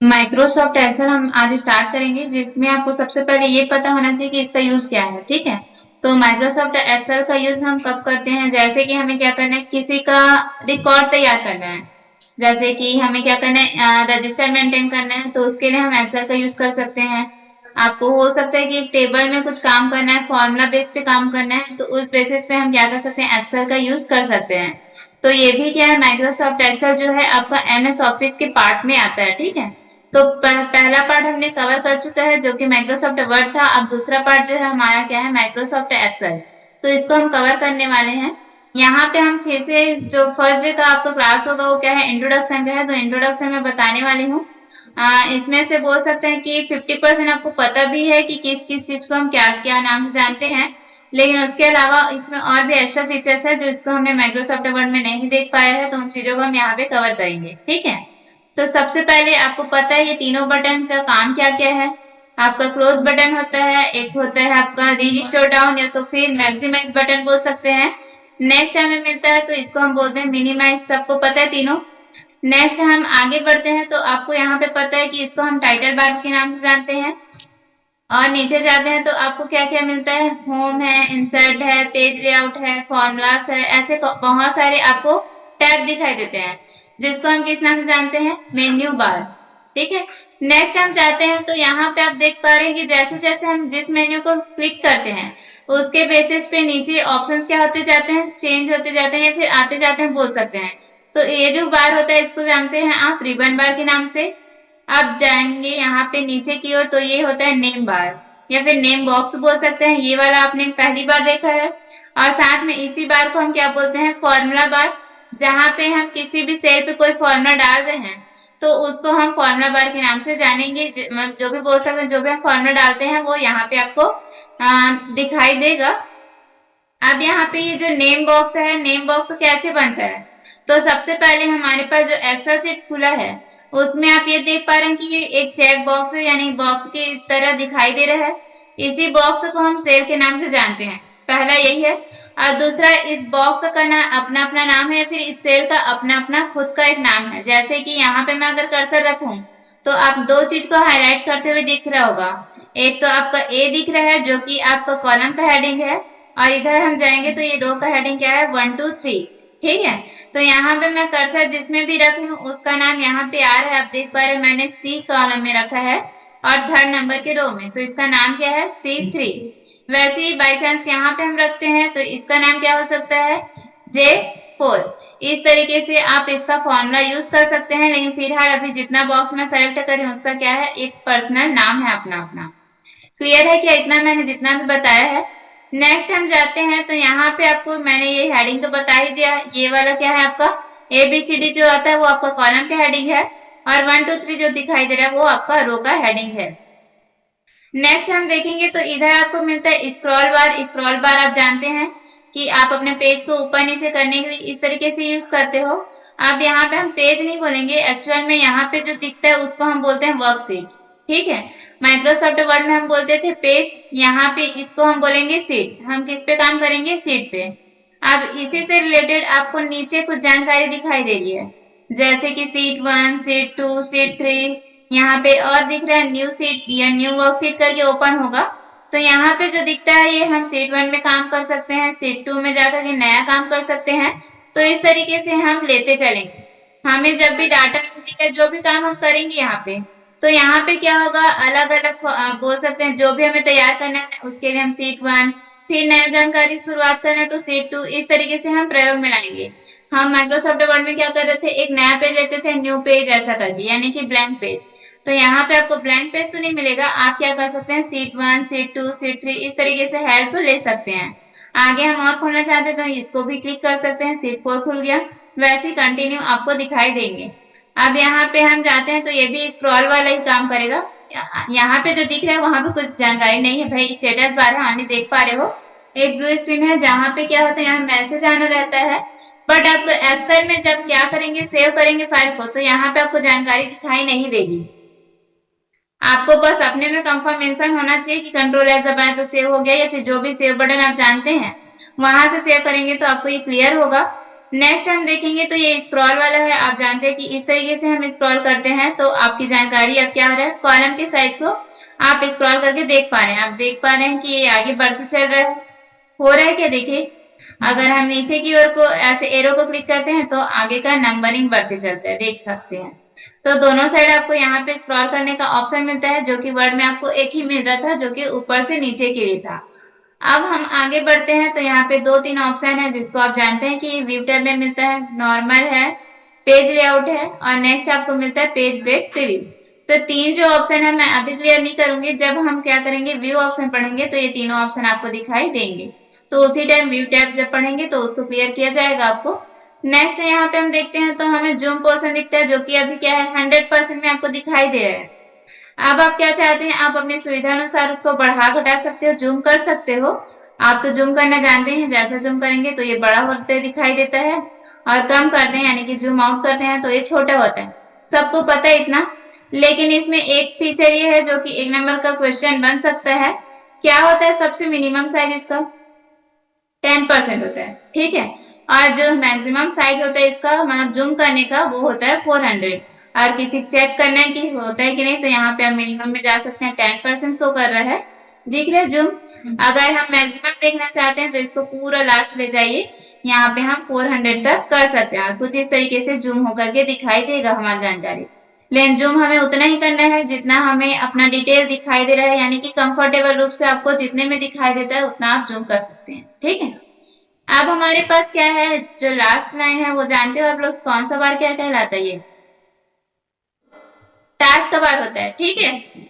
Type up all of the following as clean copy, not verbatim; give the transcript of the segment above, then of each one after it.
Microsoft Excel हम आज start करेंगे, जिसमें आपको सबसे पहले ये पता होना चाहिए कि इसका यूज क्या है। ठीक है, तो माइक्रोसॉफ्ट एक्सेल का यूज हम कब करते हैं, जैसे कि हमें क्या करना है, किसी का रिकॉर्ड तैयार करना है। जैसे कि हमें क्या करना है, रजिस्टर मेंटेन करना है, तो उसके लिए हम एक्सेल का यूज कर सकते हैं। आपको हो सकता है कि एक टेबल में कुछ काम करना है, फॉर्मूला बेस पे काम करना है, तो उस बेसिस पे हम क्या कर सकते हैं, एक्सेल का यूज कर सकते हैं। तो ये भी क्या है, माइक्रोसॉफ्ट एक्सेल जो है आपका एमएस ऑफिस के पार्ट में आता है। ठीक है, तो पहला पार्ट हमने कवर कर चुका है जो कि माइक्रोसॉफ्ट वर्ड था। अब दूसरा पार्ट जो है हमारा क्या है, माइक्रोसॉफ्ट एक्सेल। तो इसको हम कवर करने वाले हैं। यहाँ पे हम फिर से जो फर्स्ट डे का आपका क्लास होगा वो क्या है, इंट्रोडक्शन का है। तो इंट्रोडक्शन में बताने वाली हूँ। इसमें से बोल सकते हैं कि 50% आपको पता भी है कि किस किस चीज को हम क्या क्या नाम से जानते हैं, लेकिन उसके अलावा इसमें और भी एक्स्ट्रा फीचर्स है जो इसको हमने माइक्रोसॉफ्ट वर्ड में नहीं देख पाया है, तो उन चीजों को हम यहाँ पे कवर करेंगे। ठीक है, तो सबसे पहले आपको पता है ये तीनों बटन का काम क्या क्या है। आपका क्लोज बटन होता है, एक होता है आपका रीस्टोर डाउन या तो फिर मैक्सिमाइज बटन बोल सकते हैं। नेक्स्ट हमें मिलता है तो इसको हम बोलते हैं मिनिमाइज, सबको पता है तीनों। नेक्स्ट हम आगे बढ़ते हैं तो आपको यहाँ पे पता है कि इसको हम टाइटल बार के नाम से जानते हैं। और नीचे जाते हैं तो आपको क्या क्या मिलता है, होम है, इंसर्ट है, पेज लेआउट है, फॉर्मूलास है, ऐसे बहुत सारे आपको टैब दिखाई देते हैं जिसको हम किस नाम से जानते हैं, मेन्यू बार। ठीक है, नेक्स्ट हम जाते हैं तो यहाँ पे आप देख पा रहे हैं कि जैसे जैसे हम जिस मेन्यू को क्लिक करते हैं उसके बेसिस पे नीचे ऑप्शंस क्या होते जाते हैं, चेंज होते जाते हैं, फिर आते जाते हैं बोल सकते हैं। तो ये जो बार होता है इसको जानते हैं आप रिबन बार के नाम से। अब जाएंगे यहाँ पे नीचे की ओर तो ये होता है नेम बार या फिर नेम बॉक्स बोल सकते हैं, ये वाला आपने पहली बार देखा है। और साथ में इसी बार को हम क्या बोलते हैं, फॉर्मूला बार। जहां पे हम किसी भी सेल पे कोई फॉर्मूला डाल रहे हैं तो उसको हम फॉर्मूला बार के नाम से जानेंगे। मतलब जो भी बोल सकते हैं, जो भी हम फॉर्मूला डालते हैं वो यहाँ पे आपको दिखाई देगा। अब यहाँ पे ये जो नेम बॉक्स है, नेम बॉक्स कैसे बनता है, तो सबसे पहले हमारे पास जो एक्सेल शीट खुला है उसमें आप ये देख पा रहे हैं कि ये एक चेक बॉक्स है, यानी बॉक्स की तरह दिखाई दे रहा है। इसी बॉक्स को हम सेल के नाम से जानते हैं, पहला यही है। और दूसरा, इस बॉक्स का ना अपना अपना नाम है, फिर इस सेल का अपना अपना खुद का एक नाम है। जैसे कि यहाँ पे मैं अगर कर्सर रखूं तो आप दो चीज को हाईलाइट करते हुए दिख रहा होगा। एक तो आपका ए दिख रहा है जो कि आपका कॉलम का हेडिंग है, और इधर हम जाएंगे तो ये रो का हेडिंग क्या है, 1 2 3। ठीक है, तो यहाँ पे मैं कर्सर जिसमें भी रखी हूँ उसका नाम यहाँ पे आ रहा है, आप देख पा रहे हैं मैंने सी कॉलम में रखा है और थर्ड नंबर के रो में, तो इसका नाम क्या है, C3। वैसे ही बाई चांस यहाँ पे हम रखते हैं तो इसका नाम क्या हो सकता है, J4। इस तरीके से आप इसका फॉर्मूला यूज कर सकते हैं, लेकिन फिलहाल अभी जितना बॉक्स में सेलेक्ट करें उसका क्या है, एक पर्सनल नाम है अपना अपना। क्लियर है क्या, इतना मैंने जितना भी बताया है। नेक्स्ट हम जाते हैं तो यहाँ पे आपको मैंने ये हेडिंग तो बता ही दिया, ये वाला क्या है आपका ABCD जो आता है वो आपका कॉलम का हेडिंग है, और 1 2 3 जो दिखाई दे रहा है वो आपका रो का हेडिंग है। नेक्स्ट हम देखेंगे तो इधर आपको मिलता है स्क्रॉल बार। स्क्रॉल बार आप जानते हैं कि आप अपने पेज को ऊपर नीचे करने के लिए इस तरीके से यूज करते हो। अब यहाँ पे हम पेज नहीं बोलेंगे, एक्चुअल में यहाँ पे जो दिखता है उसको हम बोलते हैं वर्कशीट। ठीक है, माइक्रोसॉफ्ट वर्ड में हम बोलते थे पेज, यहाँ पे इसको हम बोलेंगे सीट। हम किस पे काम करेंगे, सीट पे। अब इसी से रिलेटेड आपको नीचे कुछ जानकारी दिखाई दे रही है, जैसे कि सीट 1, सीट 2, सीट 3। यहाँ पे और दिख रहा है न्यू सीट या न्यू वर्कशीट करके ओपन होगा। तो यहाँ पे जो दिखता है ये हम सीट 1 में काम कर सकते हैं, सीट 2 में जाकर के नया काम कर सकते हैं। तो इस तरीके से हम लेते चलेंगे। हमें जब भी डाटा एंट्री का जो भी काम हम करेंगे यहाँ पे, तो यहाँ पे क्या होगा, अलग अलग बोल सकते हैं जो भी हमें तैयार करना है उसके लिए हम सीट 1, फिर नया जानकारी शुरुआत करना है तो सीट 2, इस तरीके से हम प्रयोग में लाएंगे। हम माइक्रोसॉफ्ट वर्ड में क्या कर रहे थे, एक नया पेज लेते थे, न्यू पेज ऐसा करके, यानी कि ब्लैंक पेज। तो यहाँ पे आपको ब्लैंक पेज तो नहीं मिलेगा, आप क्या कर सकते हैं, सीट 1, सीट 2, सीट 3 इस तरीके से हेल्प ले सकते हैं। आगे हम और खोलना चाहते हैं तो इसको भी क्लिक कर सकते हैं, सीट 4 खुल गया। वैसे कंटिन्यू आपको दिखाई देंगे। अब यहाँ पे हम जाते हैं तो ये भी स्क्रॉल वाला ही काम करेगा। यहाँ पे जो दिख रहा है वहां पे कुछ जानकारी नहीं है भाई, स्टेटस बार है, आने देख पा रहे हो, एक ब्लू स्क्रीन है जहाँ पे क्या होता है, यहाँ मैसेज आना रहता है। बट आप एक्सेल में जब क्या करेंगे, सेव करेंगे फाइल को, तो यहाँ पे आपको जानकारी दिखाई नहीं देगी। आपको बस अपने में कंफर्मेशन होना चाहिए कि कंट्रोल एस दबाएं तो सेव हो गया, या फिर जो भी सेव बटन आप जानते हैं वहां से सेव करेंगे तो आपको ये क्लियर होगा। नेक्स्ट हम देखेंगे तो ये स्क्रॉल वाला है। आप जानते हैं कि इस तरीके से हम स्क्रॉल करते हैं तो आपकी जानकारी अब क्या हो रहा है, कॉलम के साइज को आप स्क्रॉल करके देख पा रहे हैं। आप देख पा रहे हैं कि ये आगे बढ़ते चल रहा है, हो रहा है क्या, देखिए अगर हम नीचे की ओर को ऐसे एरो को क्लिक करते हैं तो आगे का नंबरिंग बढ़ते चलता है, देख सकते हैं। तो दोनों साइड आपको यहाँ पे स्क्रॉल करने का ऑप्शन मिलता है, जो कि वर्ड में आपको एक ही मिल रहा था, जो कि ऊपर से नीचे के लिए था। अब हम आगे बढ़ते हैं तो यहाँ पे 2-3 ऑप्शन है, जिसको आप जानते हैं कि व्यू टैब में मिलता है। नॉर्मल है, पेज लेआउट है, और नेक्स्ट आपको मिलता है पेज ब्रेक प्रीव्यू। तो तीन जो ऑप्शन है मैं अभी क्लियर नहीं करूंगी, जब हम क्या करेंगे व्यू ऑप्शन पढ़ेंगे तो ये तीनों ऑप्शन आपको दिखाई देंगे। तो उसी टाइम व्यू टैब जब पढ़ेंगे तो उसको क्लियर किया जाएगा आपको। नेक्स्ट यहाँ पे हम देखते हैं तो हमें जूम पोर्शन दिखता है, जो कि अभी क्या है 100% में आपको दिखाई दे रहा है। अब आप क्या चाहते हैं, आप अपनी सुविधा अनुसार उसको बढ़ा घटा सकते हो, जूम कर सकते हो। आप तो जूम करना जानते हैं, जैसा जूम करेंगे तो ये बड़ा होते दिखाई देता है, और कम करते हैं यानी कि जूम आउट करते हैं तो ये छोटा होता है। सबको पता है इतना। लेकिन इसमें एक फीचर ये है जो कि 1 नंबर का क्वेश्चन बन सकता है। क्या होता है सबसे मिनिमम साइज इसका? 10% होता है, ठीक है। और जो मैक्सिमम साइज होता है इसका, मतलब जूम करने का, वो होता है 400। और किसी चेक करना है कि होता है कि नहीं, तो यहाँ पे हम मिनिमम में जा सकते हैं, 10% शो कर रहा है, दिख रहा है जूम। अगर हम मैक्सिमम देखना चाहते हैं तो इसको पूरा लास्ट ले जाइए, यहाँ पे हम 400 तक कर सकते हैं। कुछ इस तरीके से जूम होकर के दिखाई देगा हमारी जानकारी। लेकिन जूम हमें उतना ही करना है जितना हमें अपना डिटेल दिखाई दे रहा है, यानी कि कंफर्टेबल रूप से आपको जितने में दिखाई देता है उतना आप जूम कर सकते हैं, ठीक है। अब हमारे पास क्या है, जो लास्ट लाइन है वो जानते हो आप लोग कौन सा बार क्या कहलाता है? ये टास्क का बार होता है, ठीक है।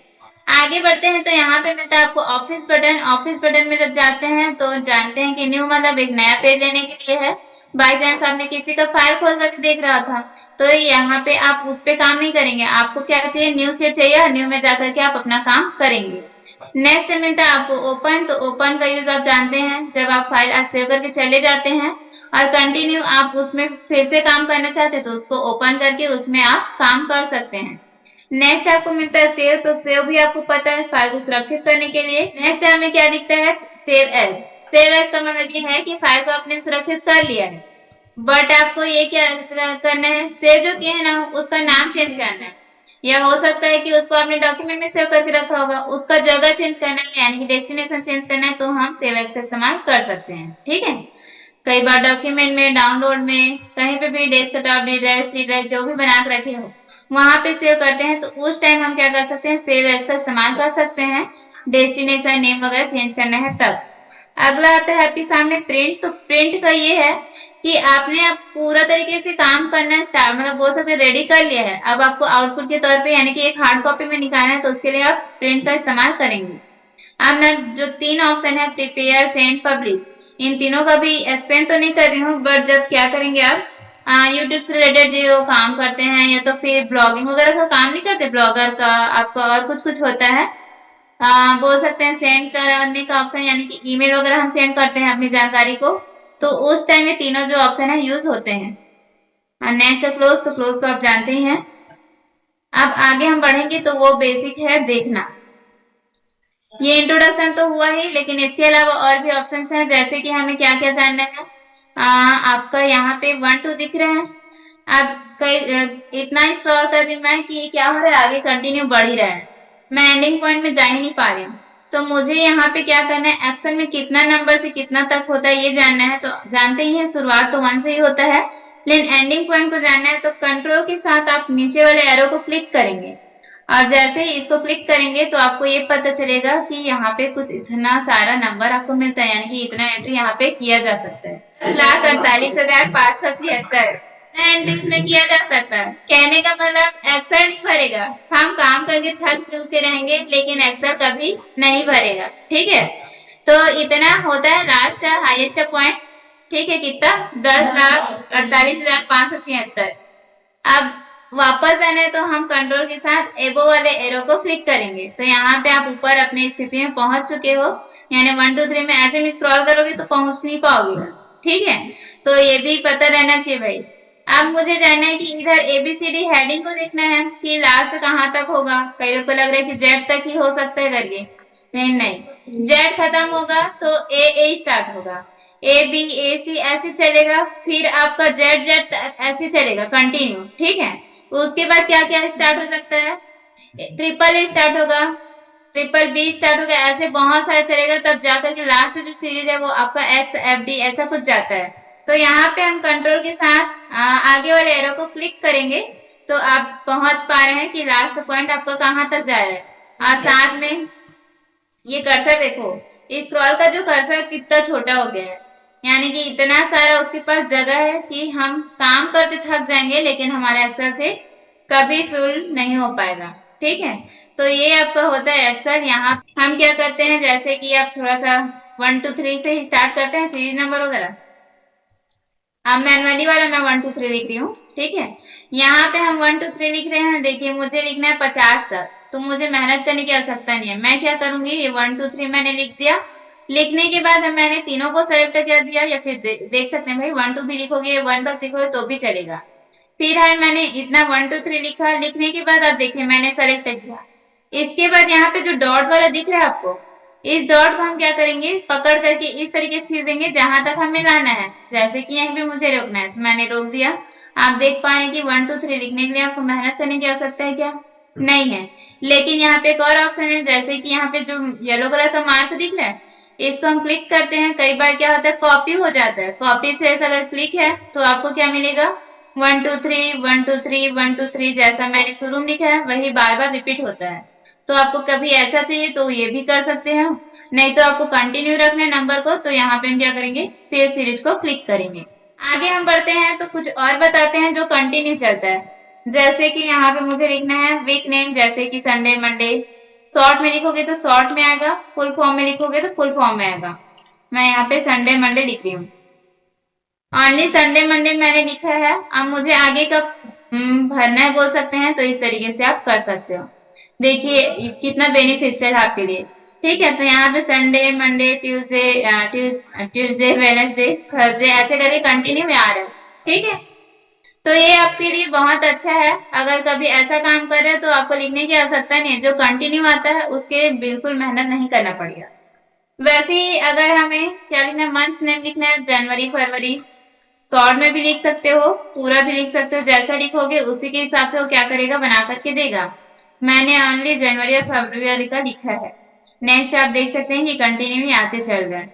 आगे बढ़ते हैं तो यहाँ पे मिलता है आपको ऑफिस बटन। ऑफिस बटन में जब जाते हैं तो जानते हैं कि न्यू मतलब एक नया पेज लेने के लिए है। बाई चांस आपने किसी का फाइल खोल करके देख रहा था तो यहाँ पे आप उस पे काम नहीं करेंगे, आपको क्या चाहिए, न्यू सीट चाहिए, न्यू में जाकर के आप अपना काम करेंगे। नेक्स्ट मिलता है आपको ओपन। तो ओपन का यूज आप जानते हैं, जब आप फाइल सेव करके चले जाते हैं और कंटिन्यू आप उसमें फिर से काम करना चाहते हैं तो उसको ओपन करके उसमें आप काम कर सकते हैं। नेक्स्ट आपको मिलता है सेव। तो सेव भी आपको पता है, फाइल को सुरक्षित करने के लिए। नेक्स्ट हमें क्या दिखता है, सेव एज। सेव एज का मतलब ये है कि फाइल को आपने सुरक्षित कर लिया है, बट आपको ये क्या करना है, सेव जो किया है ना उसका नाम चेंज करना है। या हो सकता है कि उसको आपने डॉक्यूमेंट में सेव करके रखा होगा, उसका जगह चेंज करना है यानी कि डेस्टिनेशन चेंज करना है, तो हम सेव एज का इस्तेमाल कर सकते हैं, ठीक है। कई बार डॉक्यूमेंट में, डाउनलोड में, कहीं पे भी डेस्कटॉप ड्राइव, सी ड्राइव जो भी बना के रखे हो वहां पे सेव करते हैं, तो उस टाइम हम क्या कर सकते हैं, सेव एज का इस्तेमाल कर सकते हैं। डेस्टिनेशन नेम वगैरह चेंज करना है तब। अगला आता है आपके सामने प्रिंट। तो प्रिंट का ये है कि आपने अब पूरा तरीके से काम करना स्टार्ट, मतलब बोल सकते रेडी कर लिया है, अब आपको आउटपुट के तौर पे यानी कि एक हार्ड कॉपी में निकालना है, तो उसके लिए आप प्रिंट का इस्तेमाल करेंगे। अब मैं जो 3 ऑप्शन है, प्रिपेयर, सेंड, पब्लिश, इन तीनों का भी एक्सप्लेन तो नहीं कर रही हूँ, बट जब क्या करेंगे आप यूट्यूब से रिलेटेड जो काम करते हैं या तो फिर ब्लॉगिंग वगैरह का काम नहीं करते, ब्लॉगर का आपका और कुछ कुछ होता है, बोल सकते हैं सेंड करने का ऑप्शन, यानी कि ईमेल वगैरह हम सेंड करते हैं अपनी जानकारी को, तो उस टाइम ये तीनों जो ऑप्शन है यूज होते हैं। Next close. तो क्लोज तो आप जानते ही हैं। अब आगे हम बढ़ेंगे तो वो बेसिक है देखना। ये इंट्रोडक्शन तो हुआ ही, लेकिन इसके अलावा और भी ऑप्शन हैं, जैसे कि हमें क्या क्या जानना है। आपका यहाँ पे 1-2 दिख रहे हैं। अब कई इतना स्क्रॉल कर रही मैं कि क्या हो रहा है, आगे कंटिन्यू बढ़ ही रहा है, मैं एंडिंग पॉइंट में जा ही नहीं पा रही हूँ। तो मुझे यहाँ पे क्या करना है, एक्शन में कितना नंबर से कितना तक होता है ये जानना है। तो जानते ही हैं शुरुआत तो 1 से ही होता है, लेकिन एंडिंग पॉइंट को जानना है तो कंट्रोल के साथ आप नीचे वाले एरो को क्लिक करेंगे, और जैसे ही इसको क्लिक करेंगे तो आपको ये पता चलेगा कि यहाँ पे कुछ इतना सारा नंबर आपको मिलता है, यानी कि इतना एंट्री यहाँ पे किया जा सकता है। 10,48,576 एंट्री इसमें किया जा सकता है। कहने का मतलब एक्सेल नहीं भरेगा, हम काम करके थक चुके रहेंगे लेकिन एक्सेल कभी नहीं भरेगा, ठीक है। तो इतना होता है लास्ट हाईएस्ट पॉइंट, ठीक है। कितना, 10,48,576। अब वापस आना है तो हम कंट्रोल के साथ एबो वाले एरो को क्लिक करेंगे, तो यहाँ पे आप ऊपर अपनी स्थिति में पहुंच चुके हो, यानी 1 2 3 में ऐसे में स्क्रॉल करोगे तो पहुंच नहीं पाओगे, ठीक है। तो ये भी पता रहना चाहिए भाई। अब मुझे जानना है कि इधर ABCD हेडिंग को देखना है कि लास्ट कहाँ तक होगा। कई लोग को लग रहा है कि जेड तक ही हो सकता है करके, नहीं नहीं, जेड खत्म होगा तो ए स्टार्ट होगा, ABAC ऐसे चलेगा, फिर आपका ZZ ऐसे चलेगा कंटिन्यू, ठीक है। उसके बाद क्या क्या स्टार्ट हो सकता है, ट्रिपल A स्टार्ट होगा, ट्रिपल B स्टार्ट होगा, ऐसे बहुत सारे चलेगा, तब जाकर के लास्ट जो सीरीज है वो आपका XFD ऐसा कुछ जाता है। तो यहाँ पे हम कंट्रोल के साथ आगे वाले एरो को क्लिक करेंगे तो आप पहुंच पा रहे हैं कि लास्ट पॉइंट आपका कहाँ तक जा रहा है। और साथ में ये कर्सर देखो, स्क्रॉल का जो कर्सर कितना छोटा हो गया है, यानी कि इतना सारा उसके पास जगह है कि हम काम करते थक जाएंगे लेकिन हमारा एक्सेल से कभी फुल नहीं हो पाएगा, ठीक है। तो ये आपका होता है एक्सेल। यहाँ हम क्या करते हैं, जैसे कि आप थोड़ा सा 1 2 3 से ही स्टार्ट करते हैं सीरीज नंबर वगैरह। अब मैनुअली वाला मैं 1 2 3 लिख रही हूँ, ठीक है। यहाँ पे हम 1 2 3 लिख रहे हैं, देखिए मुझे लिखना है 50 तक, तो मुझे मेहनत करने की आवश्यकता नहीं है। मैं क्या करूंगी, ये 1 2 3 मैंने लिख दिया। लिखने के बाद मैंने तीनों को सेलेक्ट कर दिया, या फिर देख सकते हैं भाई 1 2 भी लिखोगे 1 बस लिखोगे तो भी चलेगा। फिर है मैंने इतना 1 2 3 लिखा, लिखने के बाद आप देखिए मैंने सेलेक्ट किया। इसके बाद यहाँ पे जो डॉट वाला दिख रहा है आपको, इस डॉट को हम क्या करेंगे, पकड़ करके इस तरीके से खींचेंगे जहां तक हमें लाना है। जैसे कि यहीं पे मुझे रोकना है तो मैंने रोक दिया। आप देख पाए कि 1 2 3 लिखने के लिए आपको मेहनत करने की आवश्यकता है क्या, नहीं है। लेकिन यहाँ पे एक और ऑप्शन है, जैसे कि यहाँ पे जो येलो कलर का मार्क दिख रहा है, इसको हम क्लिक करते हैं। कई बार क्या होता है, कॉपी हो जाता है, कॉपी से ऐसा अगर क्लिक है तो आपको क्या मिलेगा, 1 2 3 1 2 3 1 2 3 जैसा मैंने शुरू में लिखा है वही बार बार रिपीट होता है। तो आपको कभी ऐसा चाहिए तो ये भी कर सकते हैं, नहीं तो आपको कंटिन्यू रखना है नंबर को, तो यहाँ पे हम क्या करेंगे, सेव सीरीज को क्लिक करेंगे। आगे हम बढ़ते हैं तो कुछ और बताते हैं जो कंटिन्यू चलता है। जैसे कि यहाँ पे मुझे लिखना है वीक नेम, जैसे कि संडे मंडे। शॉर्ट में लिखोगे तो शॉर्ट में आएगा, फुल फॉर्म में लिखोगे तो फुल फॉर्म में आएगा। मैं यहाँ पे संडे मंडे लिख रही हूँ, ओनली संडे मंडे मैंने लिखा है। अब मुझे आगे का भरना है बोल सकते हैं, तो इस तरीके से आप कर सकते हो। देखिए कितना बेनिफिशियल है आपके लिए, ठीक है। तो यहाँ पे Sunday Monday Tuesday Tuesday Wednesday Thursday ऐसे करके कंटिन्यू में आ रहा है, ठीक है। तो ये आपके लिए बहुत अच्छा है, अगर कभी ऐसा काम कर रहे हैं तो आपको लिखने की आवश्यकता नहीं है, जो कंटिन्यू आता है उसके लिए बिल्कुल मेहनत नहीं करना पड़ेगा। वैसे ही अगर हमें क्या लिखना है, मंथ नेम लिखना है, जनवरी फरवरी, शॉर्ट में भी लिख सकते हो, पूरा भी लिख सकते हो, जैसा लिखोगे उसी के हिसाब से वो क्या करेगा, बना करके देगा। मैंने ओनली जनवरी और फरवरी का लिखा है। नेक्स्ट आप देख सकते हैं कि कंटिन्यू ही आते चल रहे हैं।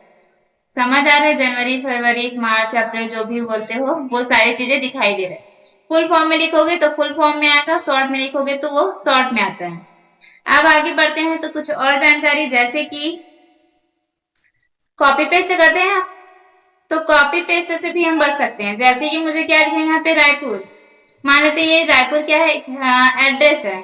समझ आ रहा है, जनवरी फरवरी मार्च अप्रैल जो भी बोलते हो वो सारी चीजें दिखाई दे रहे हैं। फुल फॉर्म में लिखोगे तो फुल फॉर्म में आएगा, शॉर्ट में लिखोगे तो वो शॉर्ट में आता है। अब आगे बढ़ते हैं तो कुछ और जानकारी, जैसे कि कॉपी पेस्ट करते हैं आप, तो कॉपी पेस्ट से भी हम बच सकते हैं। जैसे कि मुझे क्या लिखना है यहाँ पे, रायपुर। मान लेते हैं ये रायपुर क्या है, एड्रेस है,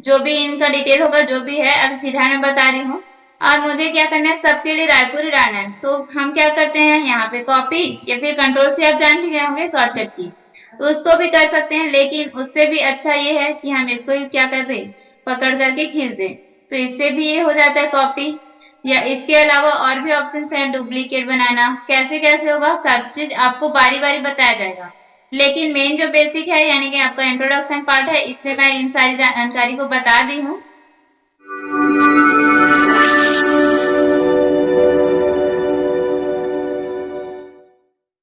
जो भी इनका डिटेल होगा जो भी है, अभी फिलहाल मैं बता रही हूँ। और मुझे क्या करना है, सबके लिए रायपुर ही डालना है, तो हम क्या करते हैं यहाँ पे कॉपी, या फिर कंट्रोल से आप जान गए होंगे शॉर्टकट की, तो उसको भी कर सकते हैं। लेकिन उससे भी अच्छा ये है कि हम इसको ही क्या कर दे, पकड़ करके खींच दें, तो इससे भी ये हो जाता है कॉपी। या इसके अलावा और भी ऑप्शन है, डुप्लीकेट बनाना, कैसे कैसे होगा सब चीज आपको बारी बारी बताया जाएगा। लेकिन मेन जो बेसिक है यानी कि आपका इंट्रोडक्शन पार्ट है, इसमें मैं इन सारी जानकारी को बता दी हूँ।